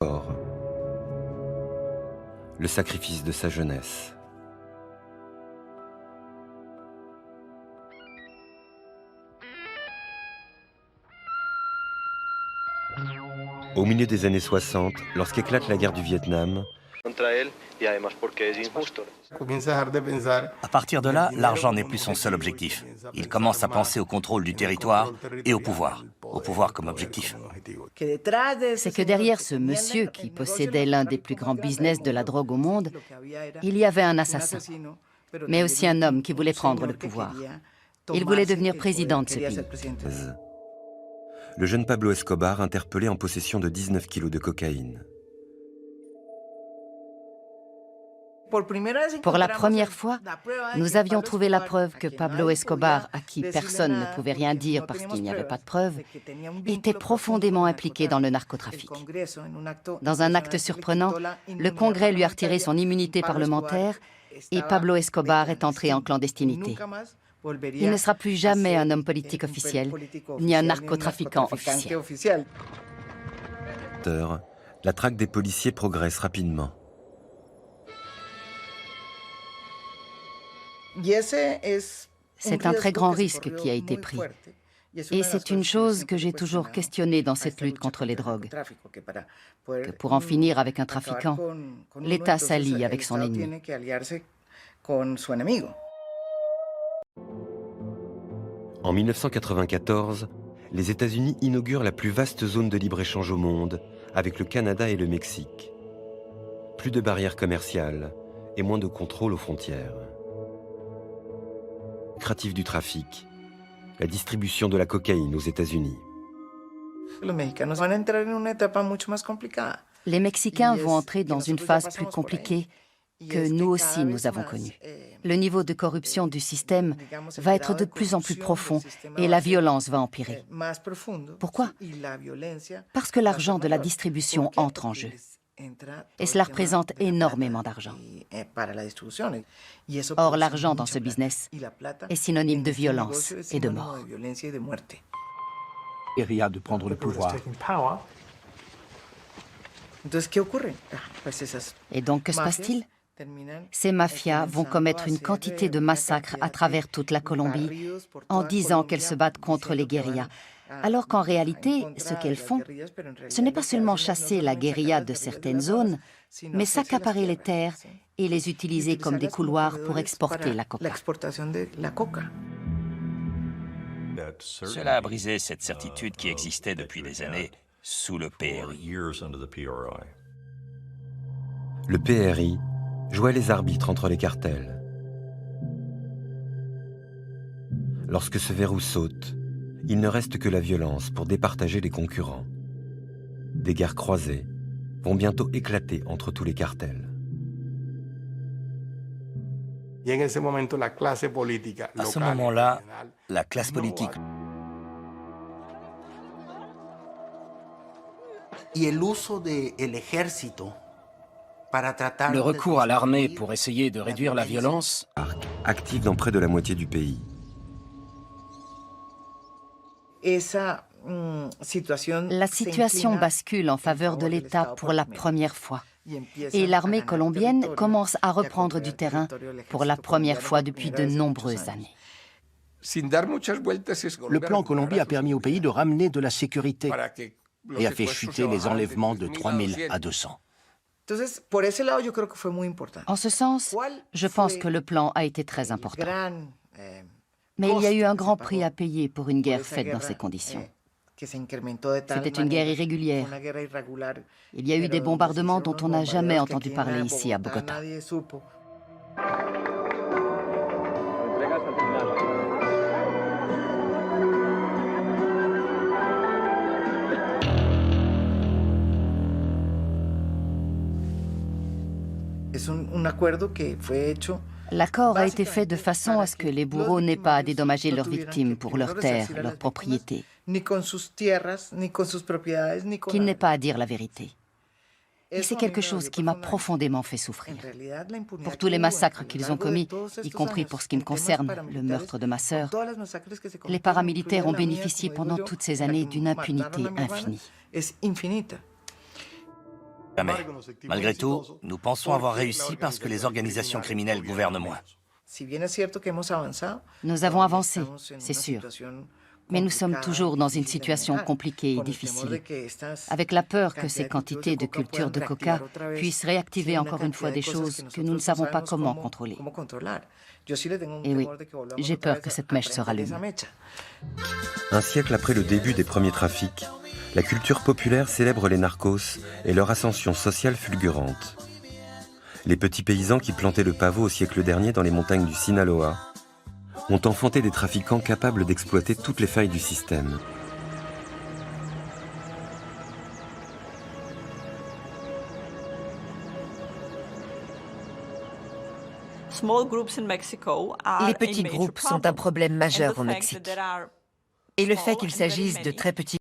Or, le sacrifice de sa jeunesse. Au milieu des années 60, lorsqu'éclate la guerre du Vietnam, À partir de là, l'argent n'est plus son seul objectif. Il commence à penser au contrôle du territoire et au pouvoir comme objectif. C'est que derrière ce monsieur qui possédait l'un des plus grands business de la drogue au monde, il y avait un assassin, mais aussi un homme qui voulait prendre le pouvoir. Il voulait devenir président de ce pays. le jeune Pablo Escobar interpellé en possession de 19 kilos de cocaïne. Pour la première fois, nous avions trouvé la preuve que Pablo Escobar, à qui personne ne pouvait rien dire parce qu'il n'y avait pas de preuves, était profondément impliqué dans le narcotrafic. Dans un acte surprenant, le Congrès lui a retiré son immunité parlementaire et Pablo Escobar est entré en clandestinité. Il ne sera plus jamais un homme politique officiel, ni un narcotrafiquant officiel. La traque des policiers progresse rapidement. C'est un très grand risque qui a été pris. Et c'est une chose que j'ai toujours questionnée dans cette lutte contre les drogues. Que pour en finir avec un trafiquant, l'État s'allie avec son ennemi. En 1994, les États-Unis inaugurent la plus vaste zone de libre-échange au monde, avec le Canada et le Mexique. Plus de barrières commerciales et moins de contrôle aux frontières. Lucratif du trafic, la distribution de la cocaïne aux États-Unis. Les Mexicains vont entrer dans une phase plus compliquée que nous aussi nous avons connue. Le niveau de corruption du système va être de plus en plus profond et la violence va empirer. Pourquoi? Parce que l'argent de la distribution entre en jeu. Et cela représente énormément d'argent. Or, l'argent dans ce business est synonyme de violence et de mort. Guérilla de prendre le pouvoir. Et donc, que se passe-t-il? Ces mafias vont commettre une quantité de massacres à travers toute la Colombie en disant qu'elles se battent contre les guérillas. Alors qu'en réalité, ce qu'elles font, ce n'est pas seulement chasser la guérilla de certaines zones, mais s'accaparer les terres et les utiliser comme des couloirs pour exporter la coca. Cela a brisé cette certitude qui existait depuis des années sous le PRI. Le PRI jouait les arbitres entre les cartels. Lorsque ce verrou saute, il ne reste que la violence pour départager les concurrents. Des guerres croisées vont bientôt éclater entre tous les cartels. À ce moment-là, la classe politique Le recours à l'armée pour essayer de réduire la violence Active dans près de la moitié du pays. La situation bascule en faveur de l'État pour la première fois. Et l'armée colombienne commence à reprendre du terrain pour la première fois depuis de nombreuses années. Le plan Colombie a permis au pays de ramener de la sécurité et a fait chuter les enlèvements de 3000 à 200. En ce sens, je pense que le plan a été très important. Mais il y a eu un grand prix à payer pour une guerre faite dans ces conditions. C'était une guerre irrégulière. Il y a eu des bombardements dont on n'a jamais entendu parler ici à Bogota. L'accord a été fait de façon à ce que les bourreaux n'aient pas à dédommager leurs victimes pour leurs terres, leurs propriétés, qu'ils n'aient pas à dire la vérité. Et c'est quelque chose qui m'a profondément fait souffrir. Pour tous les massacres qu'ils ont commis, y compris pour ce qui me concerne, le meurtre de ma sœur, les paramilitaires ont bénéficié pendant toutes ces années d'une impunité infinie. Jamais. Malgré tout, nous pensons avoir réussi parce que les organisations criminelles gouvernent moins. Nous avons avancé, c'est sûr. Mais nous sommes toujours dans une situation compliquée et difficile, avec la peur que ces quantités de culture de coca puissent réactiver encore une fois des choses que nous ne savons pas comment contrôler. Et oui, j'ai peur que cette mèche se rallume. Un siècle après le début des premiers trafics, la culture populaire célèbre les narcos et leur ascension sociale fulgurante. Les petits paysans qui plantaient le pavot au siècle dernier dans les montagnes du Sinaloa ont enfanté des trafiquants capables d'exploiter toutes les failles du système. Les petits groupes sont un problème majeur au Mexique. Et le fait qu'il s'agisse de très petits